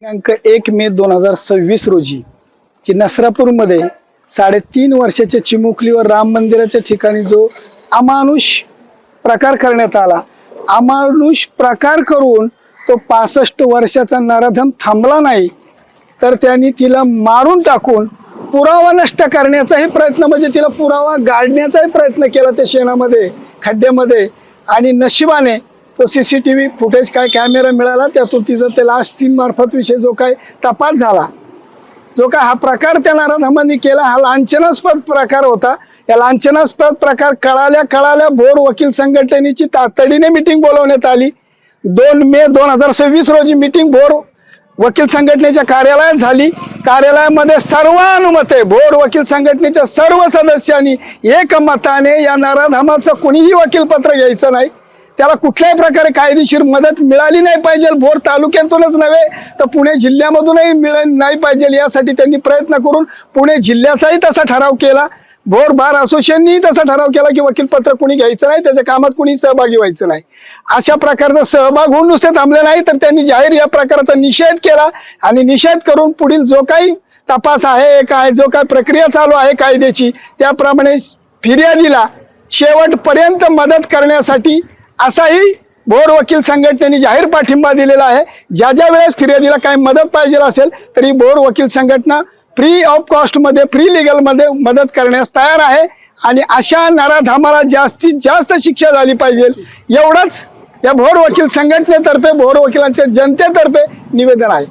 दिनांक 1 मे 2026 रोजी की नसरापूरमध्ये 3.5 वर्षाच्या चिमुकलीवर राम मंदिराच्या ठिकाणी जो अमानुष प्रकार करण्यात आला, अमानुष प्रकार करून तो 65 वर्षाचा नराधम थांबला नाही, तर त्यांनी तिला मारून टाकून पुरावा नष्ट करण्याचाही प्रयत्न, म्हणजे तिला पुरावा गाडण्याचाही प्रयत्न केला त्या शेणामध्ये, खड्ड्यामध्ये. आणि नशिबाने तो CCTV फुटेज काय कॅमेरा मिळाला, त्यातून तिचं ते लास्ट सीन मार्फत विषय जो काय तपास झाला, जो काय हा प्रकार त्या नराधमांनी केला, हा लांछनास्पद प्रकार होता. या लांछनास्पद प्रकार कळाल्या भोर वकील संघटनेची तातडीने मीटिंग बोलवण्यात आली. 2 मे 2026 रोजी मीटिंग भोर वकील संघटनेच्या कार्यालयात झाली. कार्यालयामध्ये सर्वानुमते भोर वकील संघटनेच्या सर्व सदस्यांनी एकमताने या नराधमाचं कुणीही वकीलपत्र घ्यायचं नाही, त्याला कुठल्याही प्रकारे कायदेशीर मदत मिळाली नाही पाहिजे. भोर तालुक्यातूनच नव्हे तर पुणे जिल्ह्यामधूनही नाही पाहिजे, यासाठी त्यांनी प्रयत्न करून पुणे जिल्ह्याचाही तसा ठराव केला. भोर बार असोसिएशननी तसा ठराव केला की वकीलपत्र कुणी घ्यायचं नाही, त्याच्या कामात कुणी सहभागी व्हायचं नाही. अशा प्रकारचा सहभाग होऊन नुसते थांबले नाही, तर त्यांनी जाहीर या प्रकाराचा निषेध केला. आणि निषेध करून पुढील जो काही तपास आहे, काय जो काही प्रक्रिया चालू आहे कायद्याची, त्याप्रमाणे फिर्यादीला शेवटपर्यंत मदत करण्यासाठी असाही भोर वकील संघटनेने जाहीर पाठिंबा दिलेला आहे. ज्या वेळेस फिर्यादीला काही मदत पाहिजे असेल तरी भोर वकील संघटना फ्री ऑफ कॉस्ट मध्ये, फ्री लीगल मध्ये मदत करण्यास तयार आहे. आणि अशा नराधमाला जास्तीत जास्त शिक्षा झाली पाहिजे, एवढंच या भोर वकील संघटनेतर्फे, भोर वकिलांच्या जनतेतर्फे निवेदन आहे.